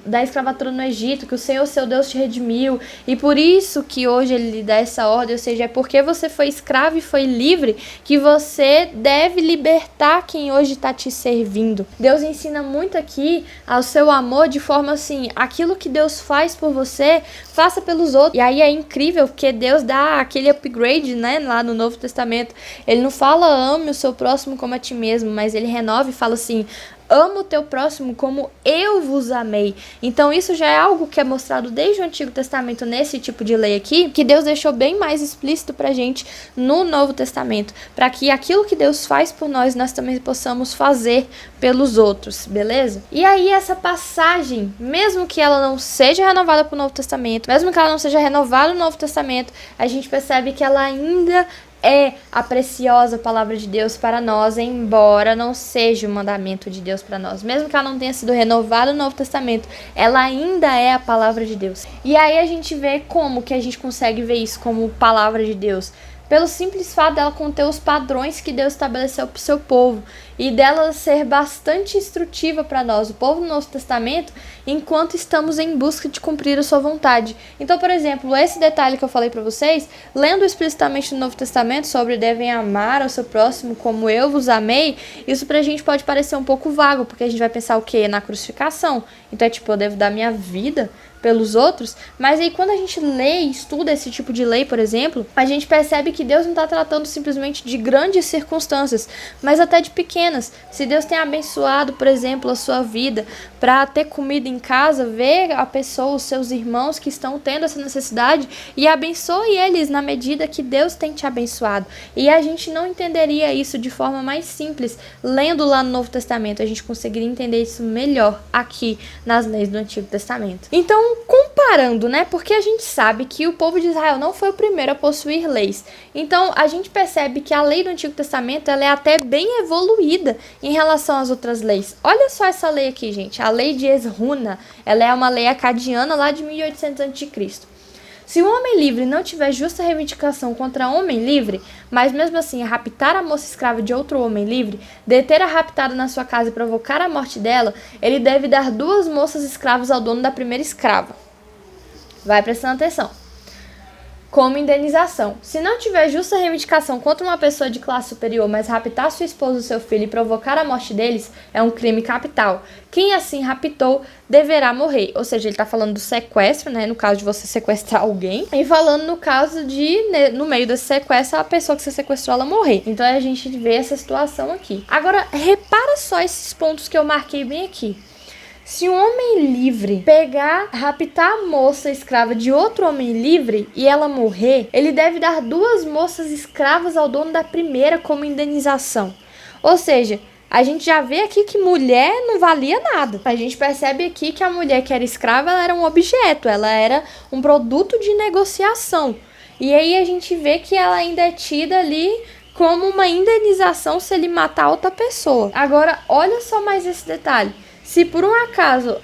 da escravatura no Egito, que o Senhor, seu Deus, te redimiu. E por isso que hoje ele lhe dá essa ordem, ou seja, é porque você foi escravo e foi livre que você deve libertar quem hoje está te servindo. Deus ensina muito aqui ao seu amor de forma assim, aquilo que Deus faz por você, faça pelos outros. E aí é incrível, porque Deus dá aquele upgrade, né, lá no Novo Testamento. Ele não fala ame o seu próximo como a ti mesmo, mas ele renova e fala assim, ama o teu próximo como eu vos amei. Então isso já é algo que é mostrado desde o Antigo Testamento nesse tipo de lei aqui, que Deus deixou bem mais explícito pra gente no Novo Testamento, para que aquilo que Deus faz por nós também possamos fazer pelos outros, beleza? E aí essa passagem, mesmo que ela não seja renovada pro Novo Testamento, mesmo que ela não seja renovada no Novo Testamento, a gente percebe que ela ainda é a preciosa palavra de Deus para nós, embora não seja o mandamento de Deus para nós. Mesmo que ela não tenha sido renovada no Novo Testamento, ela ainda é a palavra de Deus. E aí a gente vê como que a gente consegue ver isso como palavra de Deus. Pelo simples fato dela conter os padrões que Deus estabeleceu para o seu povo e dela ser bastante instrutiva para nós, o povo do Novo Testamento, enquanto estamos em busca de cumprir a sua vontade. Então, por exemplo, esse detalhe que eu falei para vocês, lendo explicitamente no Novo Testamento sobre devem amar ao seu próximo como eu vos amei, isso pra gente pode parecer um pouco vago, porque a gente vai pensar o quê? Na crucificação. Então é tipo, eu devo dar minha vida pelos outros, mas aí quando a gente lê e estuda esse tipo de lei, por exemplo, a gente percebe que Deus não está tratando simplesmente de grandes circunstâncias, mas até de pequenas. Se Deus tem abençoado, por exemplo, a sua vida para ter comida em casa, vê a pessoa, os seus irmãos que estão tendo essa necessidade e abençoe eles na medida que Deus tem te abençoado. E a gente não entenderia isso de forma mais simples lendo lá no Novo Testamento, a gente conseguiria entender isso melhor aqui nas leis do Antigo Testamento. Então, comparando, né? Porque a gente sabe que o povo de Israel não foi o primeiro a possuir leis. Então, a gente percebe que a lei do Antigo Testamento ela é até bem evoluída em relação às outras leis. Olha só essa lei aqui, gente. A lei de Esruna, ela é uma lei acadiana lá de 1800 a.C. Se um homem livre não tiver justa reivindicação contra homem livre, mas mesmo assim raptar a moça escrava de outro homem livre, deter a raptada na sua casa e provocar a morte dela, ele deve dar 2 moças escravas ao dono da primeira escrava. Vai prestando atenção. Como indenização. Se não tiver justa reivindicação contra uma pessoa de classe superior, mas raptar sua esposa ou seu filho e provocar a morte deles, é um crime capital. Quem assim raptou deverá morrer. Ou seja, ele está falando do sequestro, né? No caso de você sequestrar alguém. E falando no caso de, no meio desse sequestro, a pessoa que você sequestrou, ela morrer. Então a gente vê essa situação aqui. Agora, repara só esses pontos que eu marquei bem aqui. Se um homem livre pegar, raptar a moça escrava de outro homem livre e ela morrer, ele deve dar 2 moças escravas ao dono da primeira como indenização. Ou seja, a gente já vê aqui que mulher não valia nada. A gente percebe aqui que a mulher que era escrava, ela era um objeto, ela era um produto de negociação. E aí a gente vê que ela ainda é tida ali como uma indenização se ele matar outra pessoa. Agora, olha só mais esse detalhe. Se por um acaso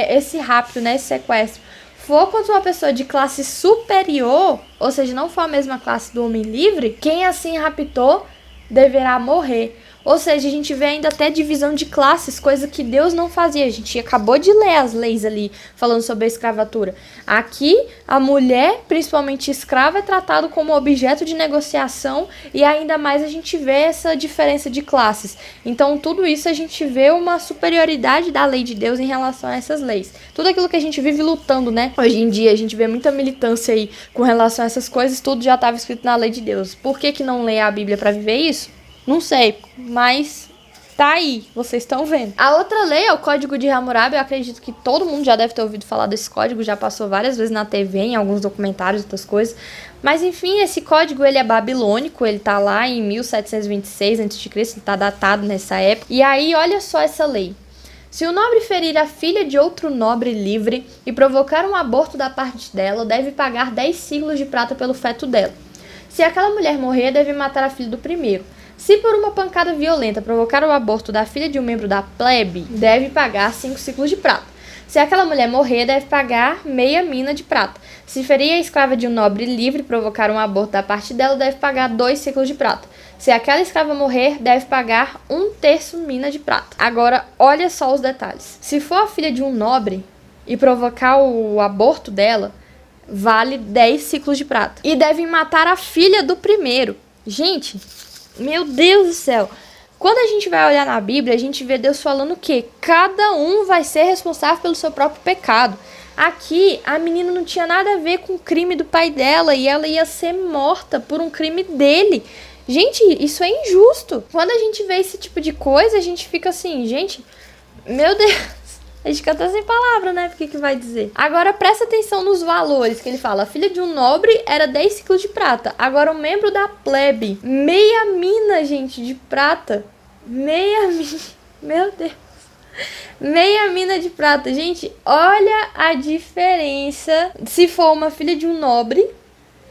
esse rapto, né, esse sequestro, for contra uma pessoa de classe superior, ou seja, não for a mesma classe do homem livre, quem assim raptou deverá morrer. Ou seja, a gente vê ainda até divisão de classes, coisa que Deus não fazia. A gente acabou de ler as leis ali, falando sobre a escravatura. Aqui, a mulher, principalmente escrava, é tratada como objeto de negociação e ainda mais a gente vê essa diferença de classes. Então, tudo isso a gente vê uma superioridade da lei de Deus em relação a essas leis. Tudo aquilo que a gente vive lutando, né? Hoje em dia, a gente vê muita militância aí com relação a essas coisas, tudo já estava escrito na lei de Deus. Por que não ler a Bíblia para viver isso? Não sei, mas tá aí, vocês estão vendo. A outra lei é o Código de Hammurabi. Eu acredito que todo mundo já deve ter ouvido falar desse código, já passou várias vezes na TV, em alguns documentários e outras coisas. Mas enfim, esse código ele é babilônico, ele tá lá em 1726 a.C., ele tá datado nessa época. E aí, olha só essa lei. Se o nobre ferir a filha de outro nobre livre e provocar um aborto da parte dela, deve pagar 10 ciclos de prata pelo feto dela. Se aquela mulher morrer, deve matar a filha do primeiro. Se por uma pancada violenta provocar o aborto da filha de um membro da plebe, deve pagar 5 ciclos de prata. Se aquela mulher morrer, deve pagar meia mina de prata. Se ferir a escrava de um nobre livre e provocar um aborto da parte dela, deve pagar 2 ciclos de prata. Se aquela escrava morrer, deve pagar 1/3 mina de prata. Agora, olha só os detalhes. Se for a filha de um nobre e provocar o aborto dela, vale 10 ciclos de prata. E devem matar a filha do primeiro. Gente, meu Deus do céu. Quando a gente vai olhar na Bíblia, a gente vê Deus falando que cada um vai ser responsável pelo seu próprio pecado. Aqui, a menina não tinha nada a ver com o crime do pai dela e ela ia ser morta por um crime dele. Gente, isso é injusto. Quando a gente vê esse tipo de coisa, a gente fica assim, gente, meu Deus. A gente fica até sem palavra, né? Porque que vai dizer? Agora, presta atenção nos valores que ele fala. A filha de um nobre era 10 ciclos de prata. Agora, um membro da plebe, meia mina, gente, de prata. Meia mina. Meu Deus. Meia mina de prata. Gente, olha a diferença se for uma filha de um nobre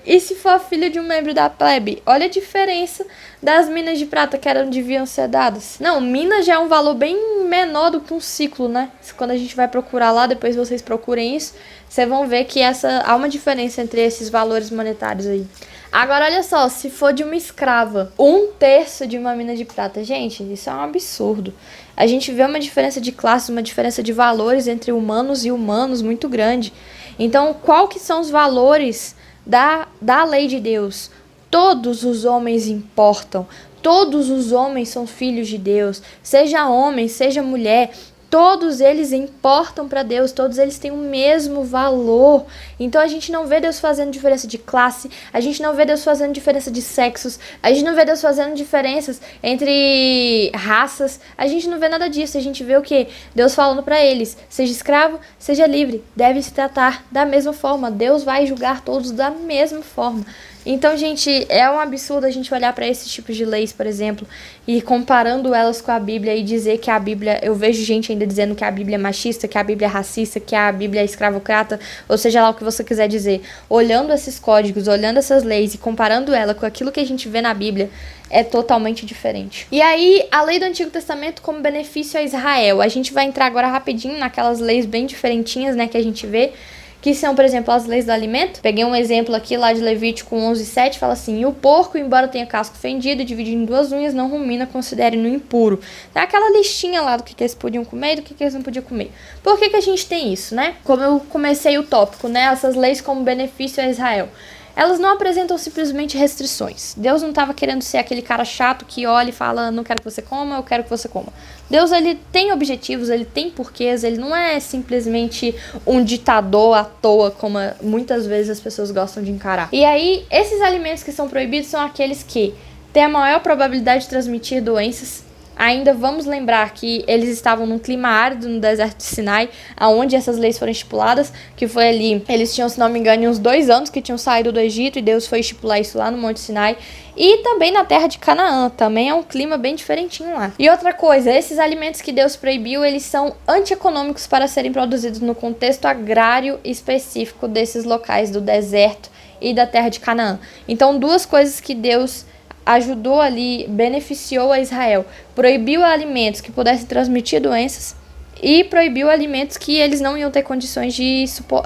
e se for a filha de um membro da plebe. Olha a diferença das minas de prata que deviam ser dadas. Não, mina já é um valor bem menor do que um ciclo, né? Quando a gente vai procurar lá, depois vocês procurem isso, vocês vão ver que há uma diferença entre esses valores monetários aí. Agora, olha só, se for de uma escrava, 1/3 de uma mina de prata. Gente, isso é um absurdo. A gente vê uma diferença de classe, uma diferença de valores entre humanos e humanos muito grande. Então, qual que são os valores da lei de Deus? Todos os homens importam, todos os homens são filhos de Deus, seja homem, seja mulher, todos eles importam para Deus, todos eles têm o mesmo valor. Então a gente não vê Deus fazendo diferença de classe, a gente não vê Deus fazendo diferença de sexos, a gente não vê Deus fazendo diferenças entre raças, a gente não vê nada disso. A gente vê o quê? Deus falando para eles, seja escravo, seja livre, deve se tratar da mesma forma, Deus vai julgar todos da mesma forma. Então, gente, é um absurdo a gente olhar para esses tipos de leis, por exemplo, e comparando elas com a Bíblia e dizer que a Bíblia... Eu vejo gente ainda dizendo que a Bíblia é machista, que a Bíblia é racista, que a Bíblia é escravocrata, ou seja lá o que você quiser dizer. Olhando esses códigos, olhando essas leis e comparando ela com aquilo que a gente vê na Bíblia, é totalmente diferente. E aí, a lei do Antigo Testamento como benefício a Israel. A gente vai entrar agora rapidinho naquelas leis bem diferentinhas, né, que a gente vê, que são, por exemplo, as leis do alimento. Peguei um exemplo aqui lá de Levítico 11:7, fala assim: e o porco, embora tenha casco fendido, dividido em 2 unhas, não rumina, considere-no impuro. É aquela listinha lá do que eles podiam comer e do que eles não podiam comer. Por que a gente tem isso, né? Como eu comecei o tópico, né? Essas leis como benefício a Israel. Elas não apresentam simplesmente restrições. Deus não estava querendo ser aquele cara chato que olha e fala, não quero que você coma, eu quero que você coma. Deus, ele tem objetivos, ele tem porquês, ele não é simplesmente um ditador à toa, como muitas vezes as pessoas gostam de encarar. E aí, esses alimentos que são proibidos são aqueles que têm a maior probabilidade de transmitir doenças. Ainda vamos lembrar que eles estavam num clima árido no deserto de Sinai, aonde essas leis foram estipuladas, que foi ali, eles tinham, se não me engano, uns 2 anos que tinham saído do Egito, e Deus foi estipular isso lá no Monte Sinai, e também na terra de Canaã, também é um clima bem diferentinho lá. E outra coisa, esses alimentos que Deus proibiu, eles são antieconômicos para serem produzidos no contexto agrário específico desses locais do deserto e da terra de Canaã. Então, 2 coisas que Deus ajudou ali, beneficiou a Israel, proibiu alimentos que pudessem transmitir doenças e proibiu alimentos que eles não iam ter condições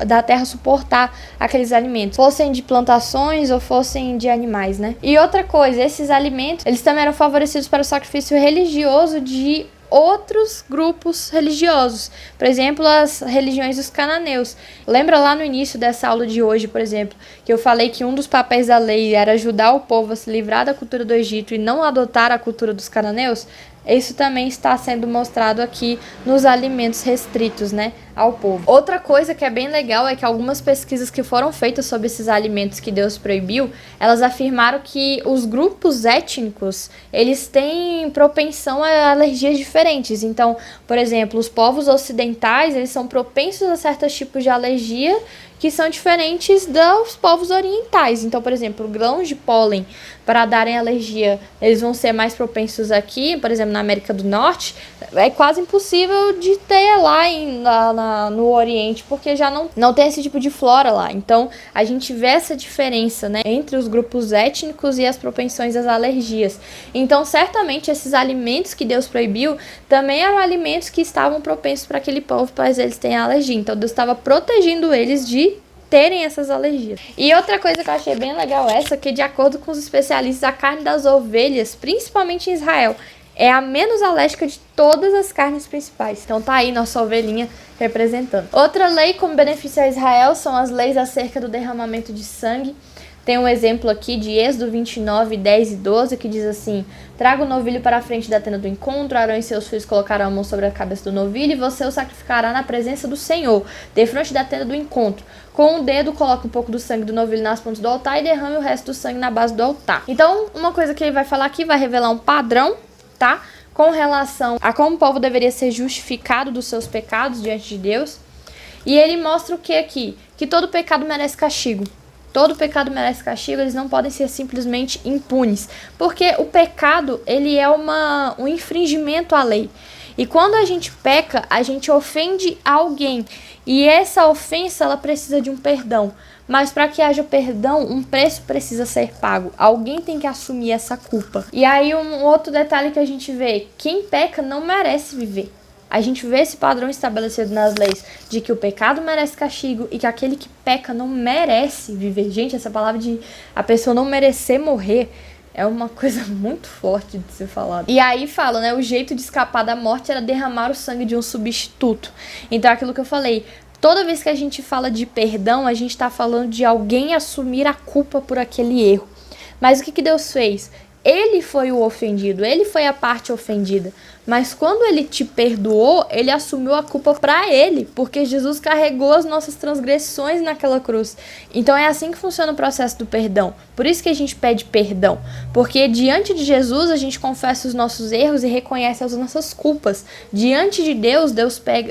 da terra suportar aqueles alimentos, fossem de plantações ou fossem de animais, né? E outra coisa, esses alimentos, eles também eram favorecidos para o sacrifício religioso de outros grupos religiosos, por exemplo, as religiões dos cananeus. Lembra lá no início dessa aula de hoje, por exemplo, que eu falei que um dos papéis da lei era ajudar o povo a se livrar da cultura do Egito e não adotar a cultura dos cananeus? Isso também está sendo mostrado aqui nos alimentos restritos, né, ao povo. Outra coisa que é bem legal é que algumas pesquisas que foram feitas sobre esses alimentos que Deus proibiu, elas afirmaram que os grupos étnicos, eles têm propensão a alergias diferentes. Então, por exemplo, os povos ocidentais, eles são propensos a certos tipos de alergia que são diferentes dos povos orientais. Então, por exemplo, grãos de pólen, para darem alergia, eles vão ser mais propensos aqui, por exemplo, na América do Norte, é quase impossível de ter lá no Oriente, porque já não tem esse tipo de flora lá. Então, a gente vê essa diferença, né, entre os grupos étnicos e as propensões às alergias. Então, certamente, esses alimentos que Deus proibiu também eram alimentos que estavam propensos para aquele povo, pois eles têm alergia. Então, Deus estava protegendo eles de terem essas alergias. E outra coisa que eu achei bem legal que de acordo com os especialistas, a carne das ovelhas, principalmente em Israel, é a menos alérgica de todas as carnes principais. Então tá aí nossa ovelhinha representando. Outra lei como benefício a Israel são as leis acerca do derramamento de sangue. Tem um exemplo aqui de Êxodo 29, 10 e 12, que diz assim: traga o novilho para a frente da tenda do encontro, Arão e seus filhos colocarão a mão sobre a cabeça do novilho, e você o sacrificará na presença do Senhor, de frente da tenda do encontro. Com o dedo, coloque um pouco do sangue do novilho nas pontas do altar e derrame o resto do sangue na base do altar. Então, uma coisa que ele vai falar aqui vai revelar um padrão, tá? Com relação a como o povo deveria ser justificado dos seus pecados diante de Deus. E ele mostra o que aqui? Que todo pecado merece castigo. Todo pecado merece castigo, eles não podem ser simplesmente impunes. Porque o pecado, ele é um infringimento à lei. E quando a gente peca, a gente ofende alguém. E essa ofensa, ela precisa de um perdão. Mas para que haja perdão, um preço precisa ser pago. Alguém tem que assumir essa culpa. E aí um outro detalhe que a gente vê: quem peca não merece viver. A gente vê esse padrão estabelecido nas leis de que o pecado merece castigo e que aquele que peca não merece viver. Gente, essa palavra de a pessoa não merecer morrer é uma coisa muito forte de ser falada. E aí fala, né, o jeito de escapar da morte era derramar o sangue de um substituto. Então é aquilo que eu falei, toda vez que a gente fala de perdão, a gente está falando de alguém assumir a culpa por aquele erro. Mas o que Deus fez? Ele foi o ofendido, ele foi a parte ofendida. Mas quando ele te perdoou, ele assumiu a culpa para ele, porque Jesus carregou as nossas transgressões naquela cruz. Então é assim que funciona o processo do perdão. Por isso que a gente pede perdão, porque diante de Jesus a gente confessa os nossos erros e reconhece as nossas culpas. Diante de Deus,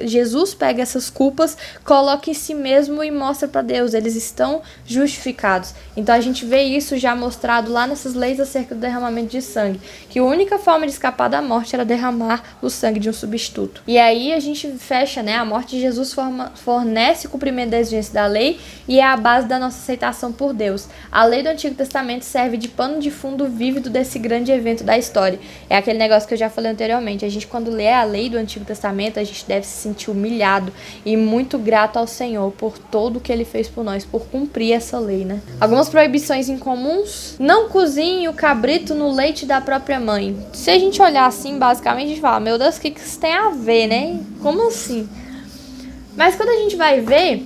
Jesus pega essas culpas, coloca em si mesmo e mostra para Deus, eles estão justificados. Então a gente vê isso já mostrado lá nessas leis acerca do derramamento de sangue, que a única forma de escapar da morte era derramar o sangue de um substituto. E aí a gente fecha, né? A morte de Jesus fornece o cumprimento da exigência da lei e é a base da nossa aceitação por Deus. A lei do Antigo Testamento serve de pano de fundo vívido desse grande evento da história. É aquele negócio que eu já falei anteriormente. A gente, quando lê a lei do Antigo Testamento, a gente deve se sentir humilhado e muito grato ao Senhor por tudo que Ele fez por nós, por cumprir essa lei, né? Algumas proibições incomuns: não cozinhe o cabrito no leite da própria mãe. Se a gente olhar assim, basicamente, a gente fala, meu Deus, o que isso tem a ver, né? Como assim? Mas quando a gente vai ver,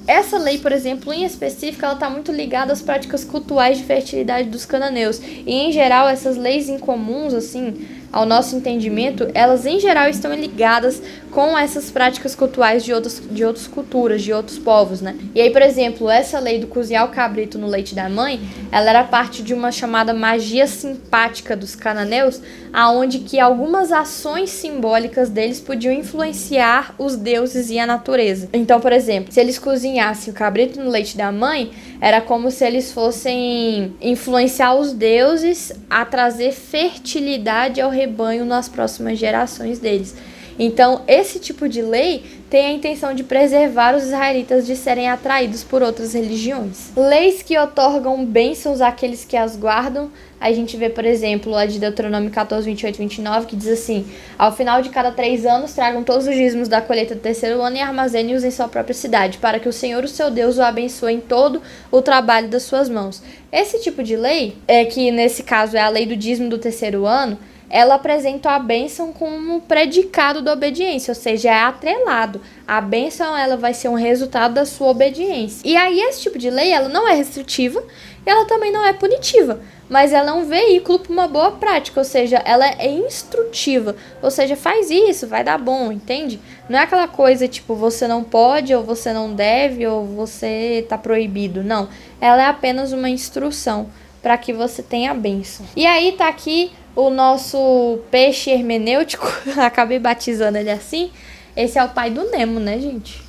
essa lei, por exemplo, em específico, ela está muito ligada às práticas cultuais de fertilidade dos cananeus. E, em geral, essas leis incomuns, assim, ao nosso entendimento, elas, em geral, estão ligadas com essas práticas cultuais de outras culturas, de outros povos, né? E aí, por exemplo, essa lei do cozinhar o cabrito no leite da mãe, ela era parte de uma chamada magia simpática dos cananeus, aonde que algumas ações simbólicas deles podiam influenciar os deuses e a natureza. Então, por exemplo, se eles cozinhassem o cabrito no leite da mãe, era como se eles fossem influenciar os deuses a trazer fertilidade ao rebanho nas próximas gerações deles. Então, esse tipo de lei tem a intenção de preservar os israelitas de serem atraídos por outras religiões. Leis que otorgam bênçãos àqueles que as guardam. A gente vê, por exemplo, a de Deuteronômio 14, 28 e 29, que diz assim: ao final de cada 3 anos, tragam todos os dízimos da colheita do terceiro ano e armazenem-os em sua própria cidade, para que o Senhor, o seu Deus, o abençoe em todo o trabalho das suas mãos. Esse tipo de lei, que nesse caso é a lei do dízimo do terceiro ano, ela apresenta a bênção como um predicado da obediência, ou seja, é atrelado. A bênção, ela vai ser um resultado da sua obediência. E aí, esse tipo de lei, ela não é restritiva e ela também não é punitiva, mas ela é um veículo para uma boa prática, ou seja, ela é instrutiva, ou seja, faz isso, vai dar bom, entende? Não é aquela coisa tipo, você não pode, ou você não deve, ou você tá proibido, não. Ela é apenas uma instrução para que você tenha a bênção. E aí tá aqui o nosso peixe hermenêutico, acabei batizando ele assim. Esse é o pai do Nemo, né, gente?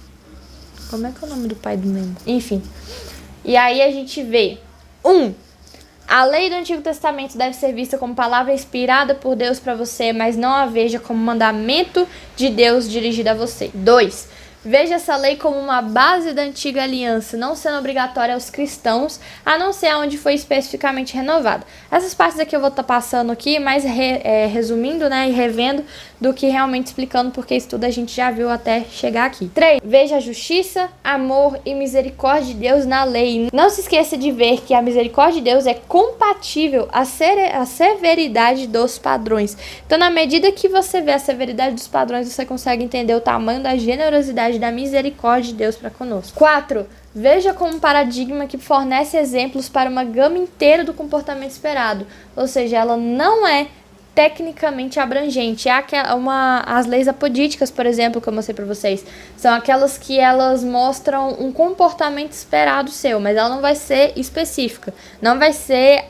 Como é que é o nome do pai do Nemo? Enfim. E aí a gente vê: 1. A lei do Antigo Testamento deve ser vista como palavra inspirada por Deus para você, mas não a veja como mandamento de Deus dirigido a você. 2. Veja essa lei como uma base da antiga aliança, não sendo obrigatória aos cristãos, a não ser onde foi especificamente renovada. Essas partes aqui eu vou estar passando aqui, mas resumindo, né, e revendo, do que realmente explicando, porque isso tudo a gente já viu até chegar aqui. 3. Veja a justiça, amor e misericórdia de Deus na lei. Não se esqueça de ver que a misericórdia de Deus é compatível à severidade dos padrões. Então, na medida que você vê a severidade dos padrões, você consegue entender o tamanho da generosidade da misericórdia de Deus para conosco. 4. Veja como um paradigma que fornece exemplos para uma gama inteira do comportamento esperado. Ou seja, ela não é tecnicamente abrangente. As leis apodíticas, por exemplo, que eu mostrei para vocês, são aquelas que elas mostram um comportamento esperado seu, mas ela não vai ser específica. Não vai ser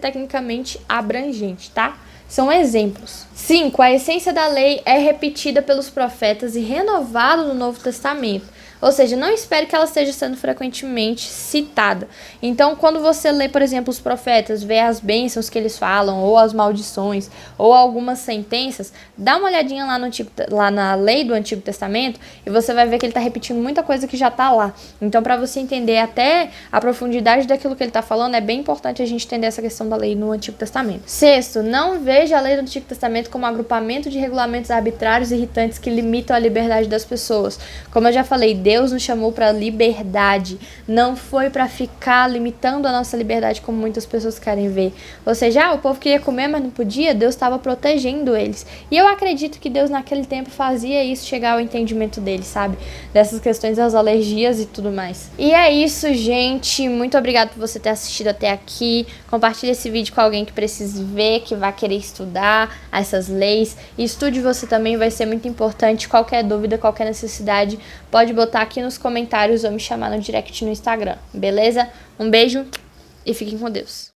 tecnicamente abrangente, tá? São exemplos. 5. A essência da lei é repetida pelos profetas e renovada no Novo Testamento. Ou seja, não espere que ela esteja sendo frequentemente citada. Então, quando você lê, por exemplo, os profetas, vê as bênçãos que eles falam, ou as maldições, ou algumas sentenças, dá uma olhadinha lá na lei do Antigo Testamento e você vai ver que ele está repetindo muita coisa que já está lá. Então, para você entender até a profundidade daquilo que ele está falando, é bem importante a gente entender essa questão da lei no Antigo Testamento. 6. Não veja a lei do Antigo Testamento como um agrupamento de regulamentos arbitrários e irritantes que limitam a liberdade das pessoas. Como eu já falei, Deus nos chamou para liberdade, não foi para ficar limitando a nossa liberdade como muitas pessoas querem ver. Ou seja, o povo queria comer, mas não podia, Deus estava protegendo eles. E eu acredito que Deus naquele tempo fazia isso chegar ao entendimento deles, sabe? Dessas questões das alergias e tudo mais. E é isso, gente. Muito obrigada por você ter assistido até aqui. Compartilhe esse vídeo com alguém que precise ver, que vai querer estudar essas leis. E estude você também, vai ser muito importante. Qualquer dúvida, qualquer necessidade, pode botar aqui nos comentários ou me chamar no direct no Instagram, beleza? Um beijo e fiquem com Deus.